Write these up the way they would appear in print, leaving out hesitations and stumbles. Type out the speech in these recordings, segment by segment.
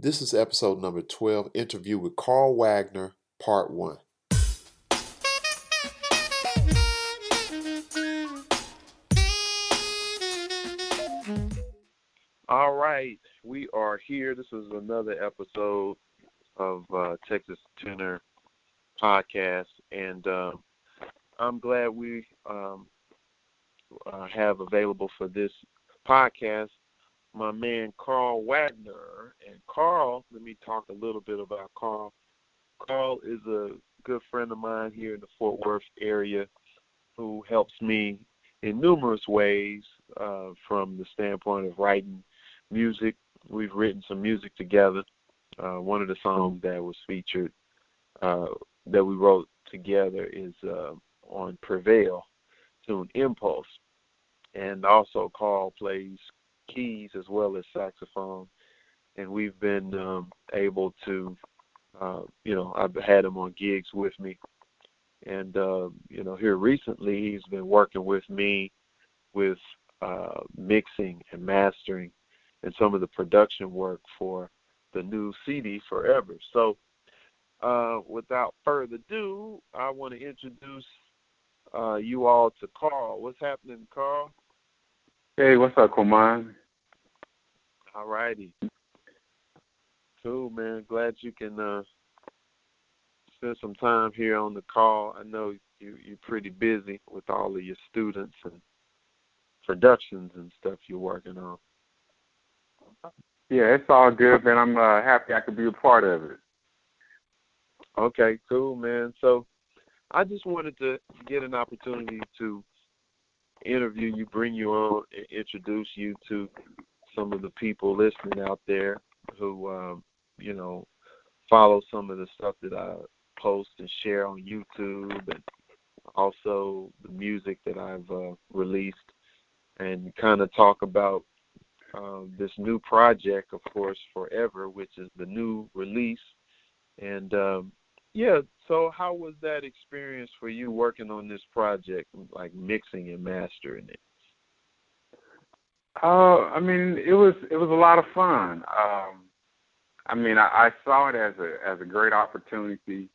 This is episode number 12, interview with Carl Wagner, part 1. All right, we are here. This is another episode of Texas Tenor Podcast, and I'm glad we have available for this podcast my man Carl Wagner. And Carl, let me talk a little bit about Carl. Carl is a good friend of mine here in the Fort Worth area who helps me in numerous ways from the standpoint of writing music. We've written some music together. One of the songs that was featured that we wrote together is on Prevail, tune Impulse. And also Carl plays keys as well as saxophone. And we've been able to, I've had him on gigs with me. And, here recently he's been working with me with mixing and mastering and some of the production work for the new CD, Forever. So without further ado, I want to introduce you all to Carl. What's happening, Carl? Hey, what's up, Quamon? All righty. Cool, man. Glad you can spend some time here on the call. I know you're pretty busy with all of your students and productions and stuff you're working on. Yeah, it's all good, man. I'm happy I could be a part of it. Okay, cool, man. So I just wanted to get an opportunity to interview you, bring you on, and introduce you to some of the people listening out there who, follow some of the stuff that I post and share on YouTube, and also the music that I've released, and kind of talk about this new project, of course, Forever, which is the new release. And, so how was that experience for you working on this project, like mixing and mastering it? It was a lot of fun. I saw it as a great opportunity,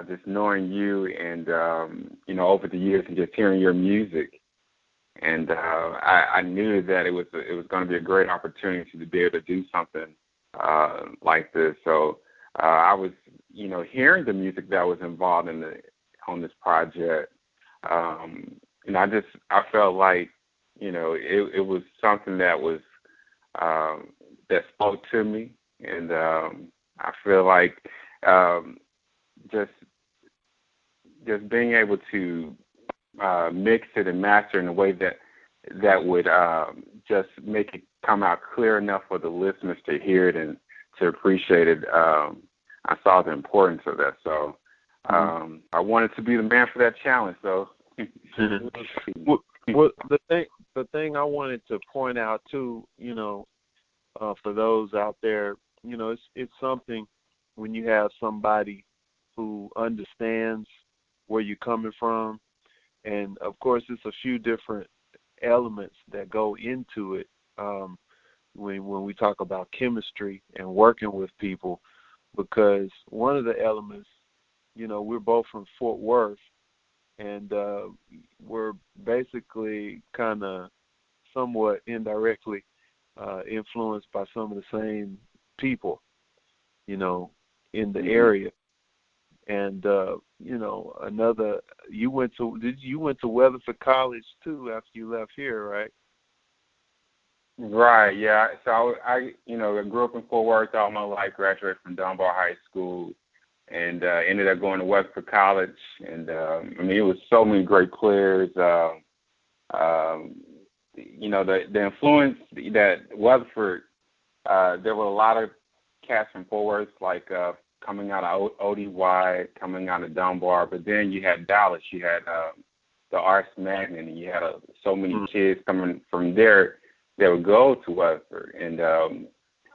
just knowing you and over the years and just hearing your music, and I knew that it was going to be a great opportunity to be able to do something like this. So I was hearing the music that was involved on this project, I felt like it was something that was that spoke to me, and I feel like just being able to mix it and master in a way that would just make it come out clear enough for the listeners to hear it and to appreciate it. I saw the importance of that, so I wanted to be the man for that challenge. So, well, the thing I wanted to point out too, for those out there, it's something when you have somebody who understands where you're coming from, and of course, it's a few different elements that go into it when we talk about chemistry and working with people. Because one of the elements, we're both from Fort Worth, and we're basically kind of somewhat indirectly influenced by some of the same people, in the area. And you went to Weatherford College too after you left here, right? Right, yeah. So I grew up in Fort Worth all my life, graduated from Dunbar High School, and ended up going to Weatherford College. And, it was so many great players. The influence that Weatherford, there were a lot of cats from Fort Worth, like coming out of ODY, coming out of Dunbar. But then you had Dallas, you had the Arts Magnet, and you had so many kids coming from there that would go to Weatherford, and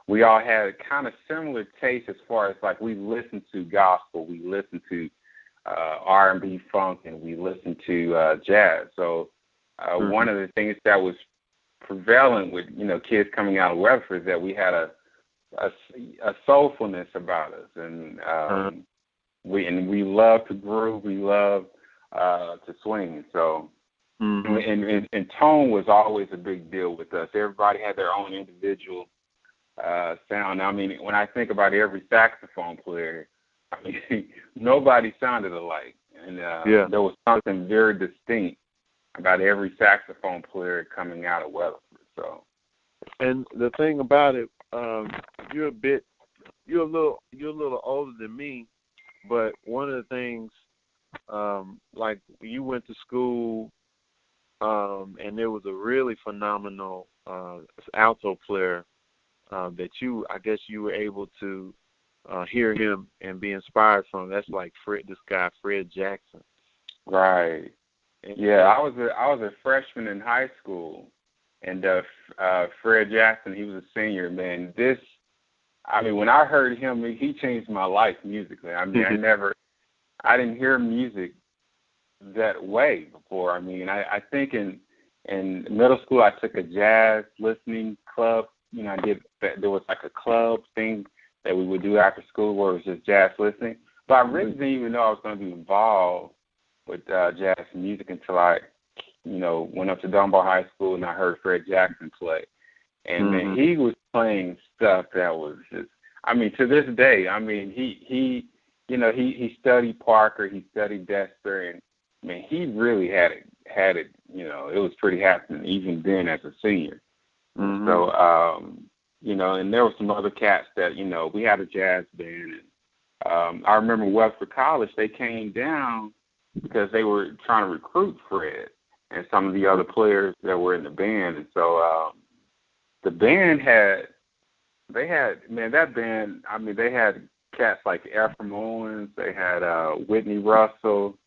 we all had kind of similar tastes as far as like we listened to gospel, we listened to R&B, funk, and we listened to jazz. So one of the things that was prevalent with kids coming out of Weatherford is that we had a a soulfulness about us, and we love to groove, we love to swing. So, and tone was always a big deal with us. Everybody had their own individual sound. I mean, when I think about every saxophone player, I mean, nobody sounded alike, and there was something very distinct about every saxophone player coming out of Weatherford. So, and the thing about it, you're a little older than me, but one of the things, like you went to school, and there was a really phenomenal alto player that I guess you were able to hear him and be inspired from. That's like Fred Jackson. Right. Yeah, I was a freshman in high school, and Fred Jackson, he was a senior. Man, when I heard him, he changed my life musically. I mean, I didn't hear music that way before. I mean, I think in middle school I took a jazz listening club. You know, there was like a club thing that we would do after school where it was just jazz listening. But I really didn't even know I was going to be involved with jazz music until I, went up to Dunbar High School and I heard Fred Jackson play. And man, he was playing stuff that was just, I mean, to this day, I mean, he studied Parker, he studied Dexter, and man, he really had it, it was pretty happening even then as a senior. So, and there were some other cats that, we had a jazz band. And I remember Weatherford College, they came down because they were trying to recruit Fred and some of the other players that were in the band. And so the band they had cats like Ephraim Owens, they had Whitney Russell,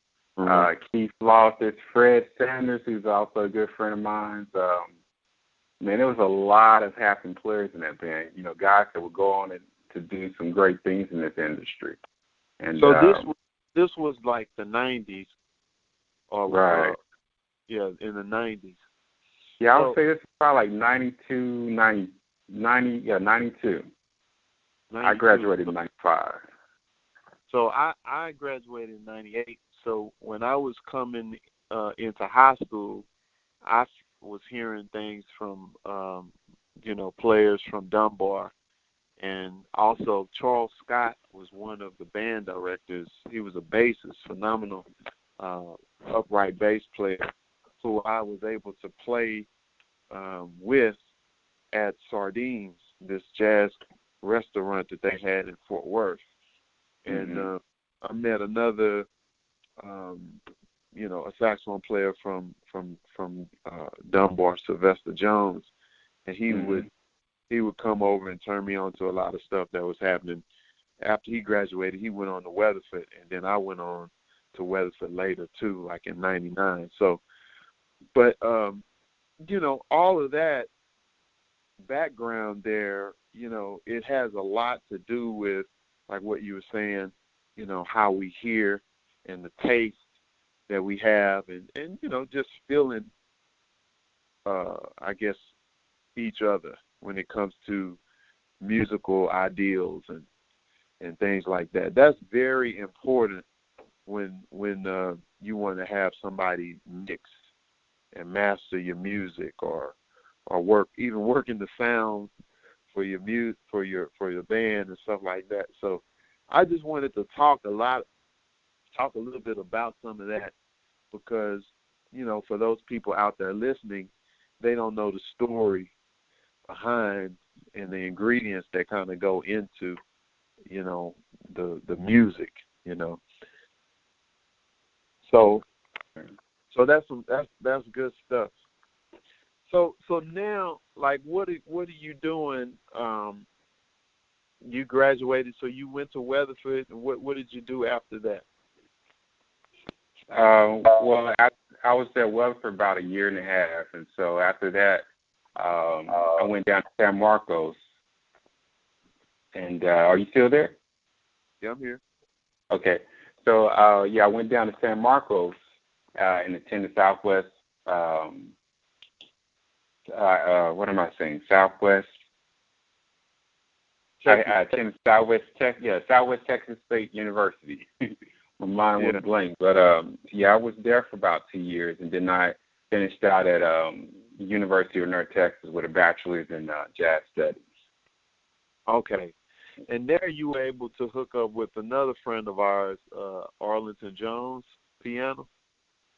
Keith Lawson, Fred Sanders, who's also a good friend of mine. Man, there was a lot of happening players in that band, guys that would go on to do some great things in this industry. And so this was like the 90s, or right? In the 90s. Yeah, I would say this is probably like 92. 92. I graduated in 95. So I graduated in 98. So when I was coming into high school, I was hearing things from, players from Dunbar. And also Charles Scott was one of the band directors. He was a bassist, phenomenal upright bass player, who I was able to play with at Sardines, this jazz restaurant that they had in Fort Worth. And I met another, a saxophone player from Dunbar, Sylvester Jones, and he would come over and turn me on to a lot of stuff that was happening. After he graduated, he went on to Weatherford, and then I went on to Weatherford later too, like in '99. So, but all of that background there, it has a lot to do with, like what you were saying, how we hear and the taste that we have, and just feeling, I guess, each other when it comes to musical ideals and things like that. That's very important when you want to have somebody mix and master your music, or working the sound for your band and stuff like that. So I just wanted to talk a little bit about some of that, because for those people out there listening, they don't know the story behind and the ingredients that kind of go into the music. So that's good stuff. So now, like, what are you doing? You graduated, so you went to Weatherford, and what did you do after that? Well, I was at Weatherford about a year and a half, and so after that, I went down to San Marcos. And are you still there? Yeah, I'm here. Okay. So, I went down to San Marcos and attended Southwest. What am I saying? Southwest I attended Southwest Texas State University. My mind was blank, but I was there for about 2 years, and then I finished out at University of North Texas with a bachelor's in jazz studies. Okay. And there you were able to hook up with another friend of ours, Arlington Jones, piano?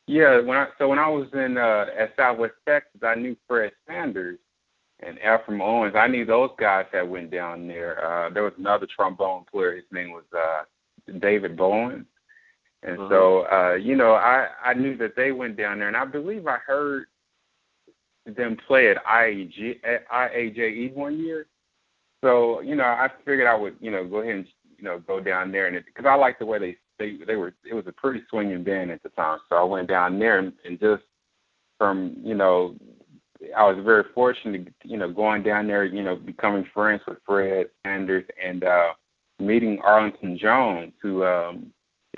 Yeah, when I was in at Southwest Texas, I knew Fred Sanders and Ephraim Owens. I knew those guys that went down there. There was another trombone player. His name was David Bowen. And so, I knew that they went down there, and I believe I heard them play at IAJE one year. So, I figured I would, go ahead and, go down there, and because I liked the way they were. It was a pretty swinging band at the time. So I went down there, and just from, I was very fortunate, going down there, becoming friends with Fred Sanders and meeting Arlington Jones, who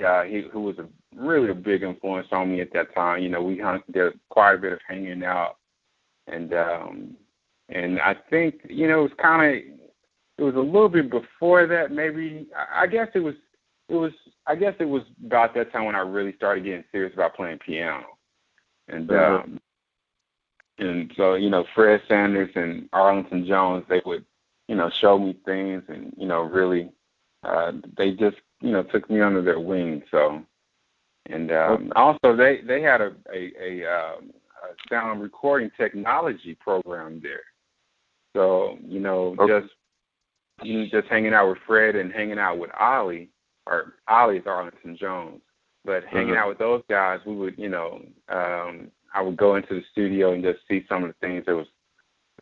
was really a big influence on me at that time. We did quite a bit of hanging out, and I think it was a little bit before that. Maybe I guess it was about that time when I really started getting serious about playing piano, and so Fred Sanders and Arlington Jones, they would show me things, and really they just took me under their wing. So, and also they had a sound recording technology program there. So just hanging out with Fred and hanging out with Ollie, or Ollie's Arlington Jones, but hanging out with those guys, we would I would go into the studio and just see some of the things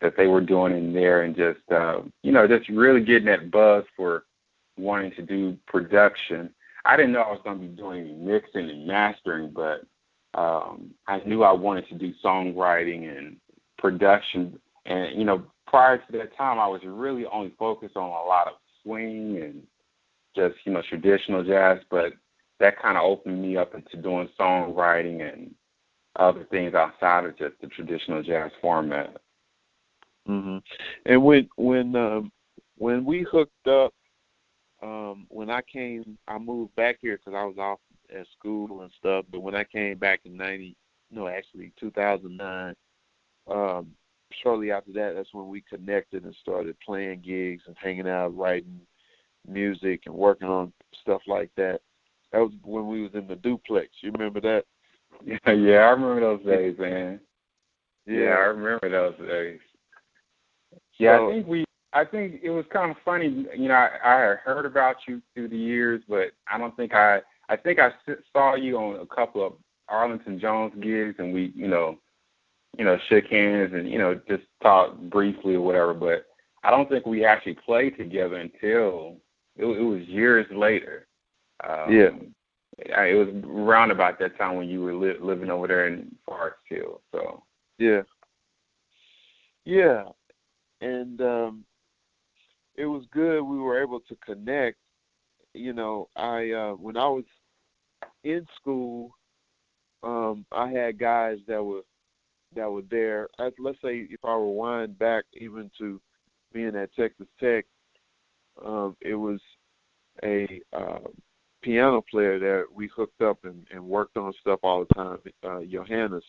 that they were doing in there, and just just really getting that buzz for wanting to do production. I didn't know I was going to be doing mixing and mastering, but I knew I wanted to do songwriting and production. And, prior to that time, I was really only focused on a lot of swing and just, traditional jazz, but that kind of opened me up into doing songwriting and other things outside of just the traditional jazz format. Mm-hmm. And when we hooked up, when I moved back here because I was off at school and stuff. But when I came back in 2009, shortly after that, that's when we connected and started playing gigs and hanging out, writing music and working on stuff like that. That was when we was in the duplex. You remember that? Yeah, I remember those days, man. Yeah, I remember those days. Yeah, so, I think it was kind of funny. I had heard about you through the years, but I think I saw you on a couple of Arlington Jones gigs, and we, shook hands and, just talked briefly or whatever, but I don't think we actually played together until it was years later. It was around about that time when you were living over there in Forest Hill. So yeah, and it was good. We were able to connect. When I was in school, I had guys that were there. Let's say if I rewind back even to being at Texas Tech, it was a piano player that we hooked up and worked on stuff all the time. Johannes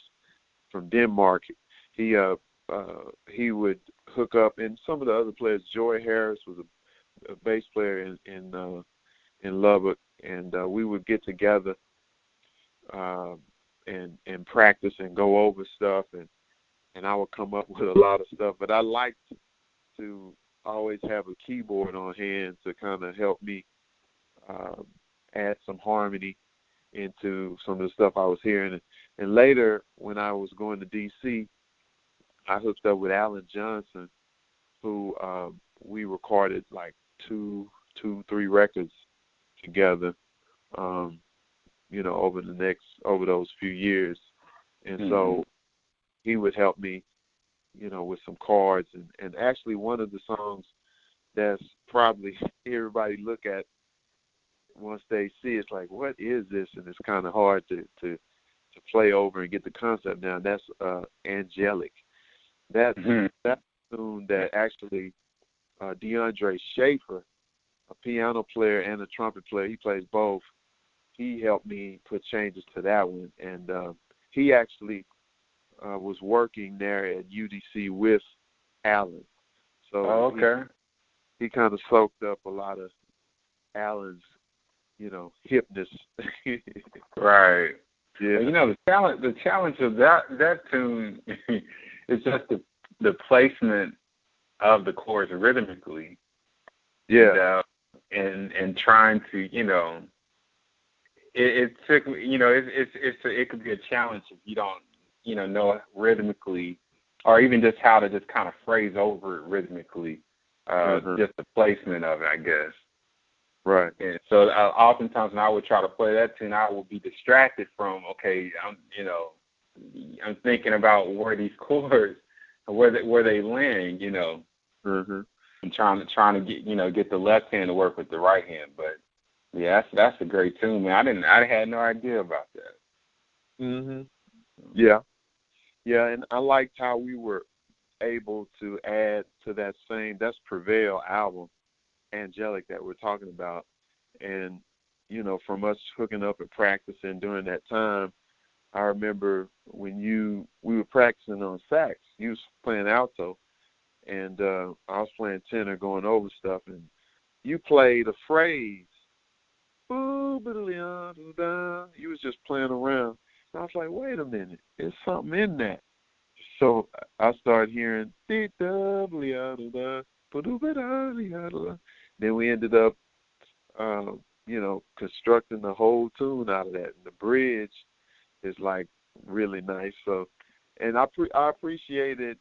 from Denmark. He would hook up, and some of the other players. Joy Harris was a bass player in Lubbock, and we would get together and practice and go over stuff, and I would come up with a lot of stuff. But I liked to always have a keyboard on hand to kind of help me add some harmony into some of the stuff I was hearing. And later, when I was going to D.C., I hooked up with Alan Johnson, who we recorded like two, 3 records together, over those few years. And so he would help me, with some chords. And actually one of the songs that's probably everybody look at once they see it's like, what is this? And it's kind of hard to play over and get the concept down. That's Angelic. That's a tune that actually DeAndre Schaefer, a piano player and a trumpet player. He plays both. He helped me put changes to that one, and he actually was working there at UDC with Alan. So okay. He kind of soaked up a lot of Alan's, hipness. Right. Yeah. Well, the challenge of that tune is just the placement of the chords rhythmically. Yeah. And trying to, it took, it could be a challenge if you don't, know rhythmically, or even just how to just kind of phrase over it rhythmically, just the placement of it, I guess. Right. And so oftentimes when I would try to play that tune, I would be distracted from, okay, I'm thinking about where these chords, where they land, Mm-hmm. and trying to get the left hand to work with the right hand. But yeah, that's a great tune, man. I had no idea about that. Mhm. Yeah. Yeah, and I liked how we were able to add to that's Prevail album, Angelic, that we're talking about. And, from us hooking up and practicing during that time, I remember when we were practicing on sax, you was playing alto, and I was playing tenor, going over stuff, and you played a phrase. You was just playing around. And I was like, wait a minute, there's something in that. So I started hearing, then we ended up, constructing the whole tune out of that. And the bridge is like really nice. So, and I appreciated,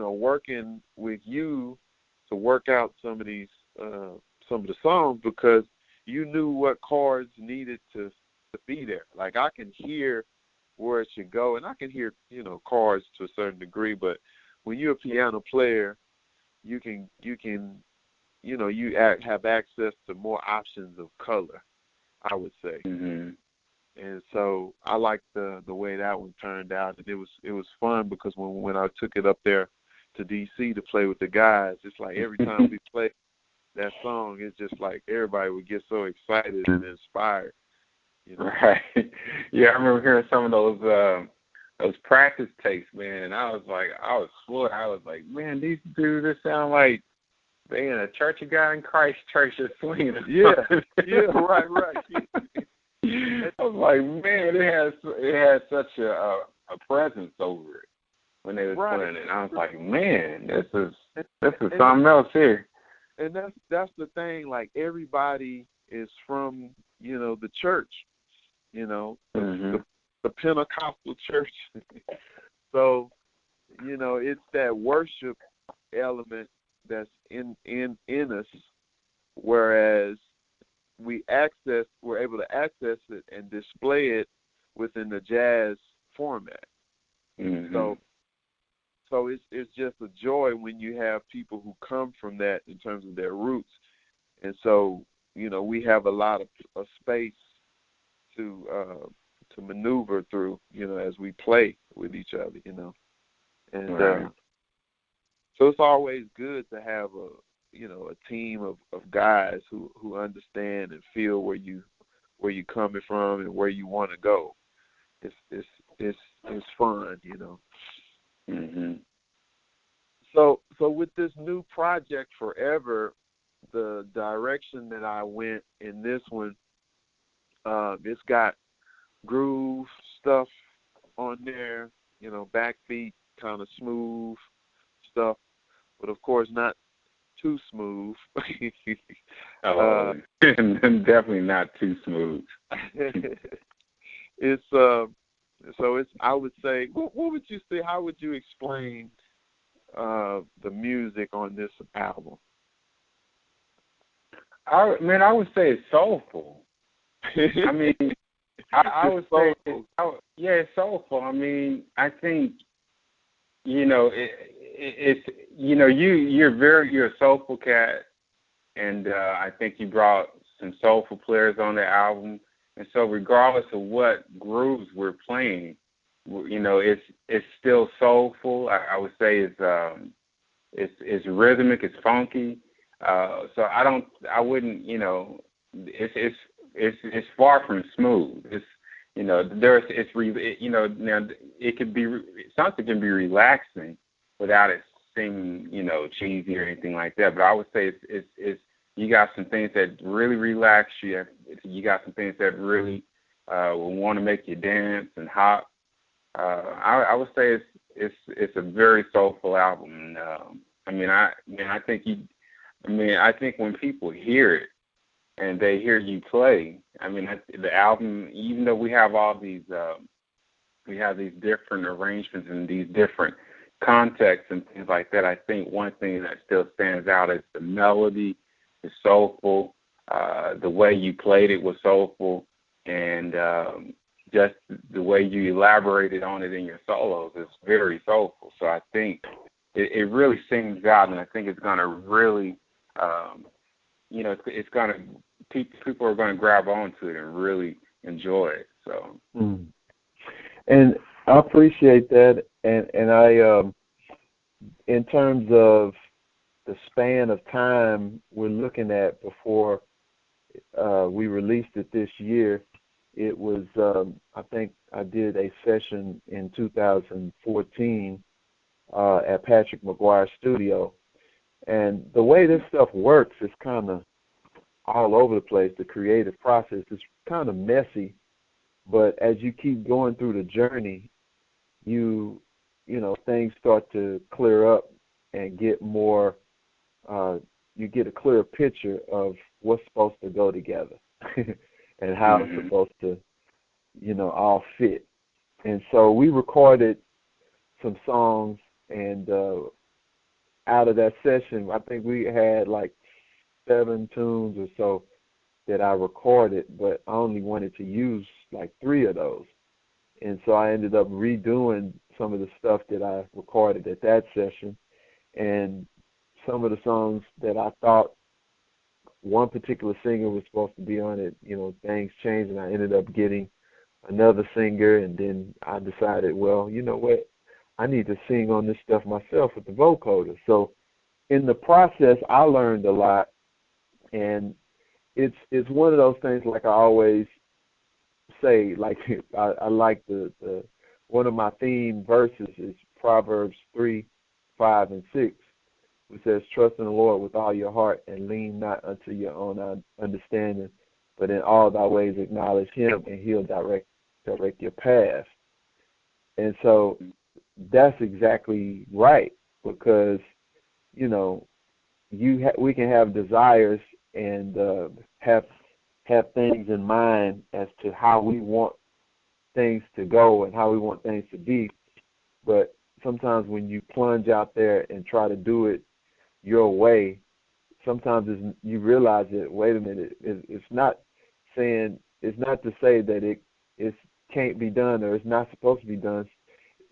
working with you to work out some of the songs, because you knew what chords needed to be there. Like, I can hear where it should go, and I can hear, chords to a certain degree, but when you're a piano player, you have access to more options of color, I would say. Mm-hmm. And so I liked the way that one turned out, and it was fun, because when I took it up there to DC to play with the guys, it's like every time we play that song, it's just like everybody would get so excited and inspired. Right. Yeah, I remember hearing some of those practice tapes, man, and I was floored. I was like, man, these dudes, they sound like they in a Church of God in Christ church just swinging. Yeah, right. I was like, man, it had such a presence over it when they was playing it. And I was like, man, this is something else here. And that's the thing. Like, everybody is from the church, Mm-hmm. the Pentecostal church. So it's that worship element that's in us, whereas we're able to access it and display it within the jazz format. Mm-hmm. So it's just a joy when you have people who come from that in terms of their roots. And so, we have a lot of space to maneuver through, as we play with each other, And right. so it's always good to have a team of guys who understand and feel where you're coming from and where you want to go. It's fun, Mm-hmm. So with this new project, Forever, the direction that I went in this one, it's got groove stuff on there, backbeat, kind of smooth stuff, but of course not too smooth. Definitely not too smooth. It's I would say, what would you say? How would you explain the music on this album? I would say it's soulful. I mean, I would say, it's soulful. I mean, I think, it's you're a soulful cat, and I think you brought some soulful players on the album, and so regardless of what grooves we're playing, it's still soulful. I would say it's rhythmic, it's funky. So I wouldn't, it's far from smooth. It's, now it could be, something can be relaxing without it seeming, cheesy or anything like that. But I would say it's you got some things that really relax you. You got some things that really will want to make you dance and hop. I would say it's a very soulful album. And, I think when people hear it and they hear you play, the album, even though we have all these different arrangements and these different contexts and things like that, I think one thing that still stands out is the melody is soulful. The way you played it was soulful, and just the way you elaborated on it in your solos is very soulful. So I think it really sings out, and I think it's going to really, it's going to, people are going to grab onto it and really enjoy it. So, and I appreciate that, and I, in terms of the span of time we're looking at before we released it this year, it was, I think I did a session in 2014 at Patrick McGuire's studio. And the way this stuff works is kind of all over the place. The creative process is kind of messy, but as you keep going through the journey, things start to clear up and get more, you get a clearer picture of what's supposed to go together and how it's supposed to, all fit. And so we recorded some songs, and out of that session, I think we had like 7 tunes or so that I recorded, but I only wanted to use like 3 of those. And so I ended up redoing some of the stuff that I recorded at that session, and some of the songs that I thought one particular singer was supposed to be on it, things changed, and I ended up getting another singer, and then I decided, well, you know what, I need to sing on this stuff myself with the vocoder. So in the process, I learned a lot, and it's one of those things, like I always say, like I like the one of my theme verses is Proverbs 3, 5, and 6, which says, trust in the Lord with all your heart and lean not unto your own understanding, but in all thy ways acknowledge him, and he'll direct your path. And so that's exactly right, because, we can have desires and have things in mind as to how we want things to go and how we want things to be. But sometimes when you plunge out there and try to do it your way, sometimes you realize that, wait a minute, it's not to say that it can't be done or it's not supposed to be done.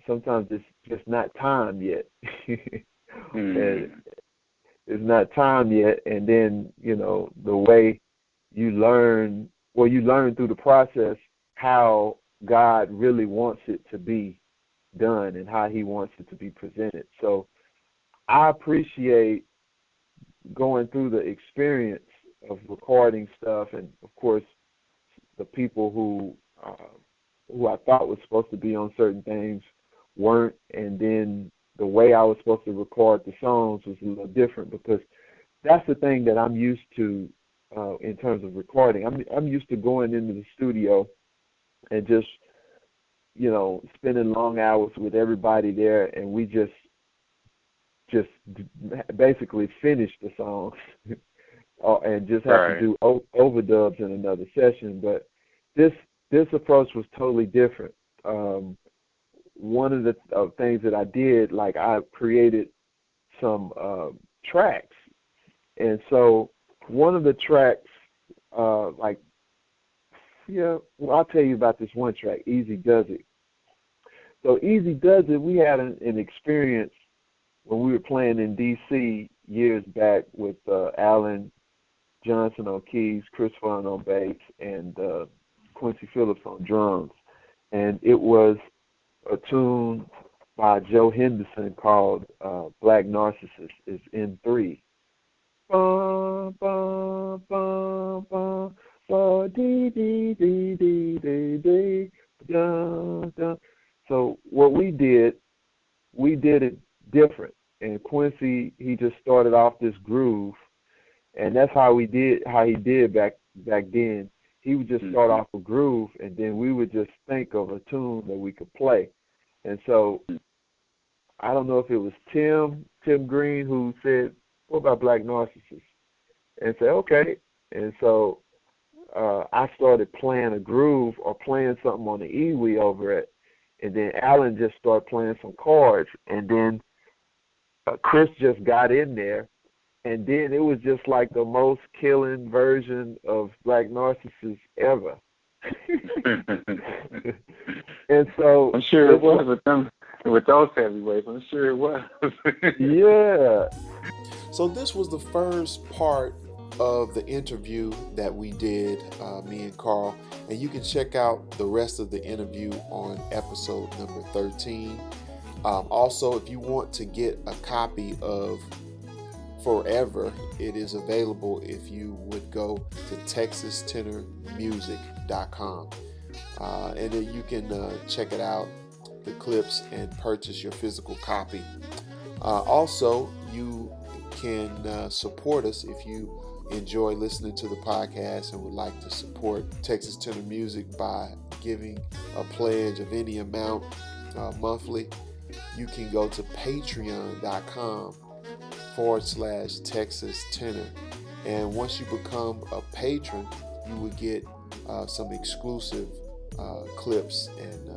Sometimes it's just not time yet. And it's not time yet, and then, the way you learn through the process how God really wants it to be done and how he wants it to be presented. So I appreciate going through the experience of recording stuff, and of course the people who I thought was supposed to be on certain things weren't, and then the way I was supposed to record the songs was a little different, because that's the thing that I'm used to in terms of recording. I'm used to going into the studio and just spending long hours with everybody there, and we just basically finish the songs and just have to do overdubs in another session. But this approach was totally different. One of the things that I did, like I created some tracks, and so one of the tracks, I'll tell you about this one track, Easy Does It. So Easy Does It, we had an experience when we were playing in D.C. years back with Alan Johnson on keys, Chris Fun on bass, and Quincy Phillips on drums. And it was a tune by Joe Henderson called Black Narcissist. Is in 3. Ba, ba, ba, ba, ba, dee, dee, dee, dee, dee, dee, da, da. So what we did it different. And Quincy, he just started off this groove, and that's how he did back then. He would just start off a groove, and then we would just think of a tune that we could play. And so I don't know if it was Tim Green who said, "What about Black Narcissist?" And said, "Okay." And so I started playing a groove or playing something on the E-wee over it, and then Alan just started playing some chords, and then Chris just got in there, and then it was just like the most killing version of Black Narcissist ever. And so I'm sure it was with those heavyweights. I'm sure it was. Yeah. So this was the first part of the interview that we did, me and Carl, and you can check out the rest of the interview on episode number 13. Also, if you want to get a copy of Forever, it is available if you would go to texastenormusic.com, and then you can check it out, the clips, and purchase your physical copy. Also, you can support us if you enjoy listening to the podcast and would like to support Texas Tenor Music by giving a pledge of any amount monthly. You can go to patreon.com/Texas Tenor. And once you become a patron, you will get some exclusive clips and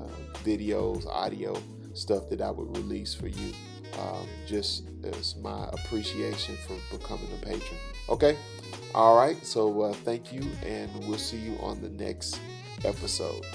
videos, audio stuff that I would release for you. Just as my appreciation for becoming a patron. Okay? All right. So thank you, and we'll see you on the next episode.